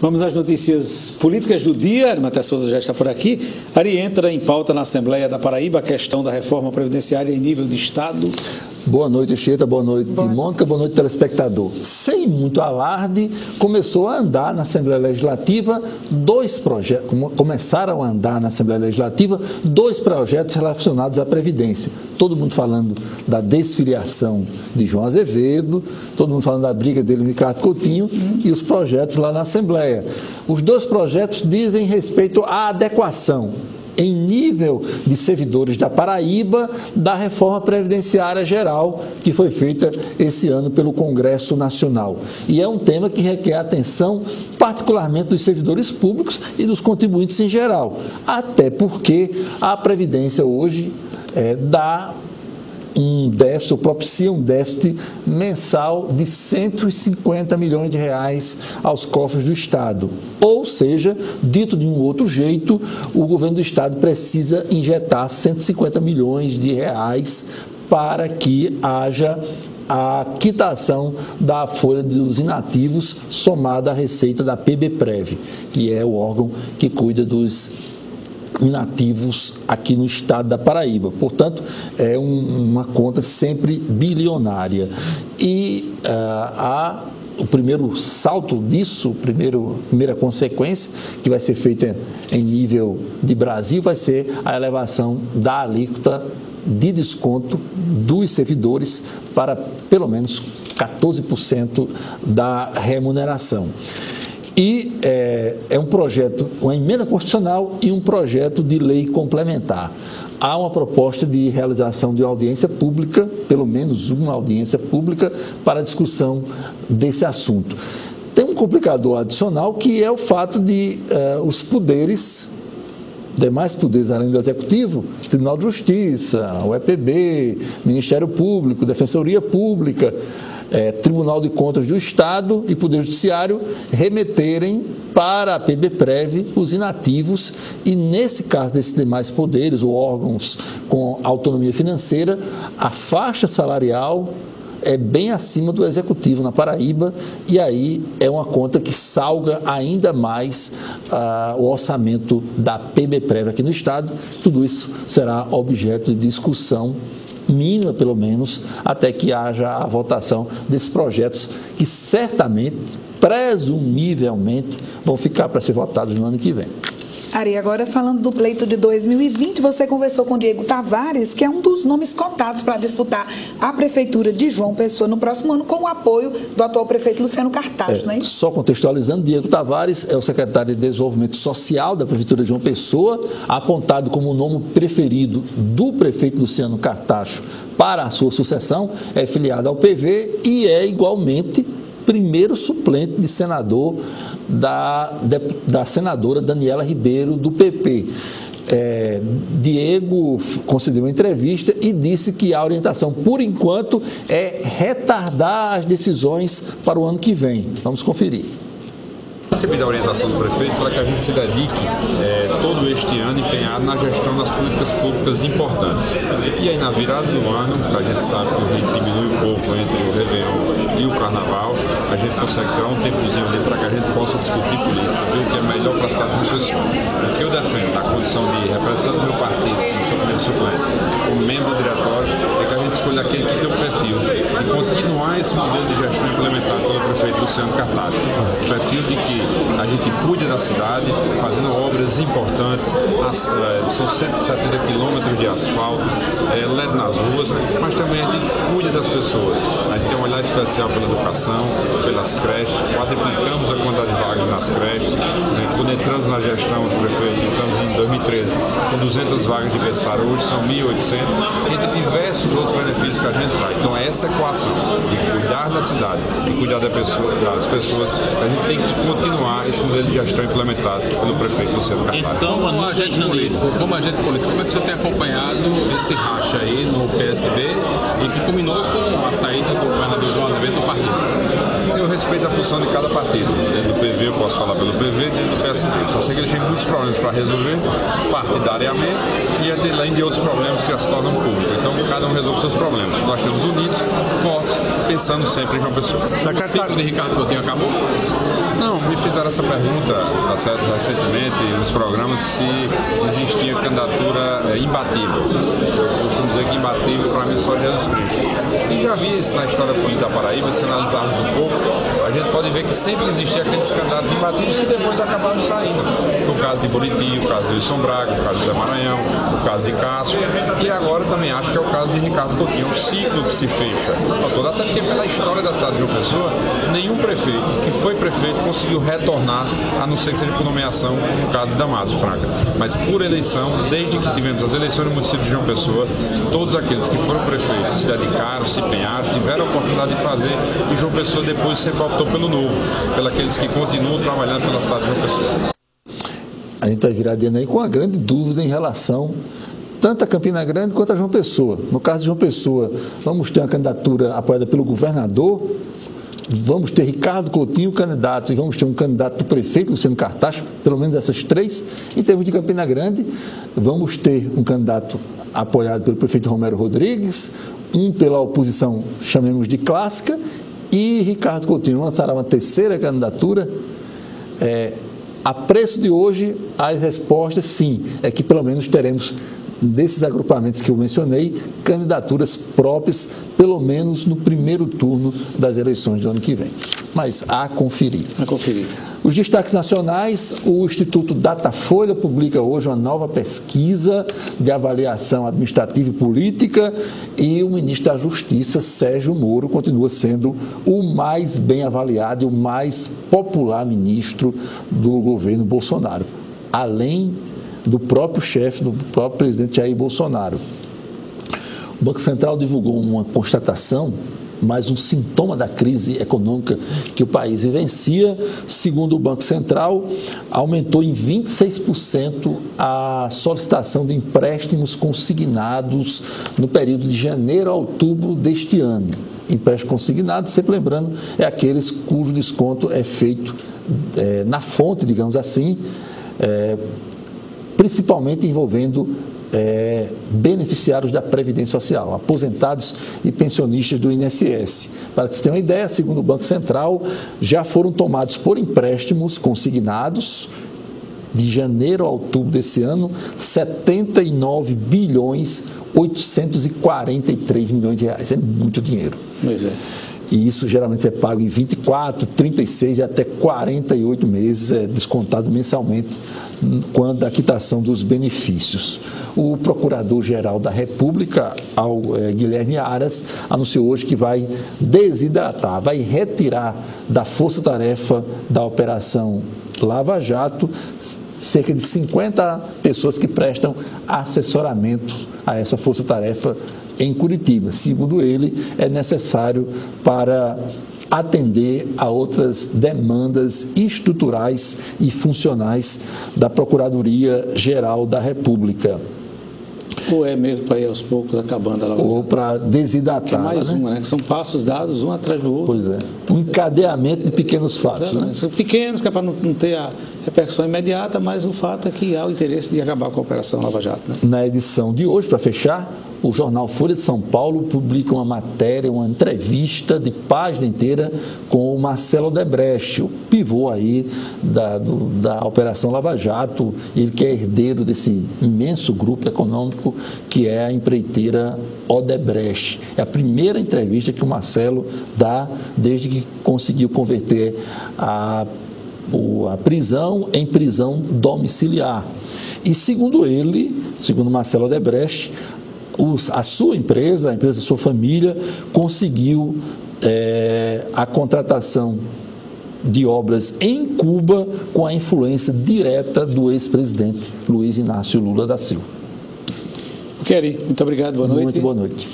Vamos às notícias políticas do dia. Arimatea Souza já está por aqui. Ari, entra em pauta na Assembleia da Paraíba a questão da reforma previdenciária em nível de Estado. Boa noite, Chieta. Boa noite, Mônica. Boa noite, telespectador. Sem muito alarde, começou a andar na Assembleia Legislativa dois projetos, começaram a andar na Assembleia Legislativa dois projetos relacionados à Previdência. Todo mundo falando da desfiliação de João Azevedo, todo mundo falando da briga dele com Ricardo Coutinho e os projetos lá na Assembleia. Os dois projetos dizem respeito à adequação em nível de servidores da Paraíba, da reforma previdenciária geral que foi feita esse ano pelo Congresso Nacional. E é um tema que requer atenção, particularmente dos servidores públicos e dos contribuintes em geral, até porque a Previdência hoje dá um déficit, ou propicia um déficit mensal de 150 milhões de reais aos cofres do Estado. Ou seja, dito de um outro jeito, o governo do Estado precisa injetar 150 milhões de reais para que haja a quitação da folha dos inativos somada à receita da PBPrev, que é o órgão que cuida dos inativos aqui no estado da Paraíba. Portanto, é uma conta sempre bilionária. E o primeiro salto disso, a primeira consequência que vai ser feita em nível de Brasil, vai ser a elevação da alíquota de desconto dos servidores para pelo menos 14% da remuneração. E é um projeto, uma emenda constitucional e um projeto de lei complementar. Há uma proposta de realização de audiência pública, pelo menos uma audiência pública, para a discussão desse assunto. Tem um complicador adicional, que é o fato de os poderes, demais poderes além do Executivo, Tribunal de Justiça, o EPB, Ministério Público, Defensoria Pública, Tribunal de Contas do Estado e Poder Judiciário remeterem para a PBPrev os inativos e, nesse caso desses demais poderes ou órgãos com autonomia financeira, a faixa salarial é bem acima do Executivo na Paraíba, e aí é uma conta que salga ainda mais o orçamento da PBPrev aqui no Estado. Tudo isso será objeto de discussão mínima, pelo menos, até que haja a votação desses projetos que certamente, presumivelmente, vão ficar para ser votados no ano que vem. Ari, agora falando do pleito de 2020, você conversou com Diego Tavares, que é um dos nomes cotados para disputar a Prefeitura de João Pessoa no próximo ano, com o apoio do atual prefeito Luciano Cartacho, não é isso? Só contextualizando, Diego Tavares é o secretário de Desenvolvimento Social da Prefeitura de João Pessoa, apontado como o nome preferido do prefeito Luciano Cartacho para a sua sucessão, é filiado ao PV e é igualmente primeiro suplente de senador da senadora Daniela Ribeiro, do PP. Diego concedeu uma entrevista e disse que a orientação, por enquanto, é retardar as decisões para o ano que vem. Vamos conferir. Recebi a orientação do prefeito para que a gente se dedique todo este ano empenhado na gestão das políticas públicas importantes. E aí, na virada do ano, a gente sabe que o ritmo diminui um pouco entre o Réveillon e o Carnaval, a gente consegue tirar um tempozinho ali para que a gente possa discutir política, ver o que é melhor para a cidade de João Pessoa. O que eu defendo na condição de representante do meu partido, como sou primeiro suplente, como membro do diretório, é que a gente escolha aquele que tem o perfil de continuar esse modelo de gestão implementado pelo prefeito Luciano Cartacho. O perfil de que a gente cuida da cidade, fazendo obras importantes, são 170 quilômetros de asfalto, LED nas ruas, mas também a gente cuida das pessoas. A gente tem um olhar especial pela educação, pelas creches, quadruplicamos a quantidade de vagas nas creches. Quando entramos na gestão do prefeito, entramos em 2013 com 200 vagas de berçário, hoje são 1.800, entre diversos outros benefícios que a gente traz. Então, essa equação de cuidar da cidade, de cuidar das pessoas, a gente tem que continuar esse modelo de gestão implementado pelo prefeito Luciano Cartacho. Então, como agente político, como é que você tem acompanhado esse racha aí no PSB e que culminou com a saída do governador João Azevedo do partido? Eu respeito a função de cada partido. Dentro do PV, eu posso falar pelo PV, dentro do PSD. Só sei que eles têm muitos problemas para resolver partidariamente e além de outros problemas que as tornam públicas. Então, cada um resolve seus problemas. Nós estamos unidos, fortes, pensando sempre em João Pessoa. O ciclo de Ricardo Coutinho acabou? Não, me fizeram essa pergunta, tá certo, recentemente nos programas, se existia candidatura imbatível. Eu costumo dizer que imbatível para mim só Jesus Cristo. E já vi isso na história política da Paraíba, se analisarmos um pouco, a gente pode ver que sempre existiam aqueles candidatos imbatíveis que depois acabaram saindo. O caso de Buriti, o caso de Wilson Braga, o caso de Zé Maranhão, o caso de Cássio, e agora também acho que é o caso de Ricardo Coutinho, um ciclo que se fecha. Até porque pela história da cidade de João Pessoa, nenhum prefeito que foi prefeito conseguiu retornar, a não ser que seja por nomeação, no caso de Damásio Franca. Mas por eleição, desde que tivemos as eleições no município de João Pessoa, todos aqueles que foram prefeitos se dedicaram, se empenharam, tiveram a oportunidade de fazer, e João Pessoa depois sempre optou pelo novo, pelos que continuam trabalhando pela cidade de João Pessoa. A gente vai virar dentro aí com uma grande dúvida em relação tanto a Campina Grande quanto a João Pessoa. No caso de João Pessoa, vamos ter uma candidatura apoiada pelo governador, vamos ter Ricardo Coutinho candidato e vamos ter um candidato do prefeito Luciano Cartacho, pelo menos essas três. Em termos de Campina Grande, vamos ter um candidato apoiado pelo prefeito Romero Rodrigues, um pela oposição, chamemos de clássica, e Ricardo Coutinho lançará uma terceira candidatura. A preço de hoje, as respostas, sim, é que pelo menos teremos, desses agrupamentos que eu mencionei, candidaturas próprias, pelo menos no primeiro turno das eleições do ano que vem. Mas a conferir. A conferir. Os destaques nacionais: o Instituto Datafolha publica hoje uma nova pesquisa de avaliação administrativa e política, e o ministro da Justiça, Sérgio Moro, continua sendo o mais bem avaliado e o mais popular ministro do governo Bolsonaro, além do próprio chefe, do próprio presidente Jair Bolsonaro. O Banco Central divulgou uma constatação, mais um sintoma da crise econômica que o país vivencia. Segundo o Banco Central, aumentou em 26% a solicitação de empréstimos consignados no período de janeiro a outubro deste ano. Empréstimo consignado, sempre lembrando, é aqueles cujo desconto é feito na fonte, digamos assim, principalmente envolvendo beneficiários da Previdência Social, aposentados e pensionistas do INSS. Para que você tenha uma ideia, segundo o Banco Central, já foram tomados por empréstimos consignados de janeiro a outubro desse ano 79 bilhões 843 milhões de reais. É muito dinheiro. Pois é. E isso geralmente é pago em 24, 36 e até 48 meses, descontado mensalmente, quando a quitação dos benefícios. O Procurador-Geral da República, Guilherme Aras, anunciou hoje que vai desidratar, vai retirar da força-tarefa da Operação Lava Jato cerca de 50 pessoas que prestam assessoramento a essa força-tarefa em Curitiba. Segundo ele, é necessário para atender a outras demandas estruturais e funcionais da Procuradoria-Geral da República. Ou é mesmo para ir aos poucos acabando a Lava Jato? Ou para desidratar. É mais uma, né? Que são passos dados um atrás do outro. Pois é. Um encadeamento de pequenos fatos. Né? São pequenos, que é para não ter a repercussão imediata, mas o fato é que há o interesse de acabar com a Operação Lava Jato. Né? Na edição de hoje, para fechar, o jornal Folha de São Paulo publica uma matéria, uma entrevista de página inteira com o Marcelo Odebrecht, o pivô aí da Operação Lava Jato, ele que é herdeiro desse imenso grupo econômico que é a empreiteira Odebrecht. É a primeira entrevista que o Marcelo dá desde que conseguiu converter a prisão em prisão domiciliar. E segundo ele, segundo Marcelo Odebrecht, a sua empresa, a empresa da sua família, conseguiu a contratação de obras em Cuba com a influência direta do ex-presidente Luiz Inácio Lula da Silva. Queri, muito obrigado, boa noite. Muito boa noite.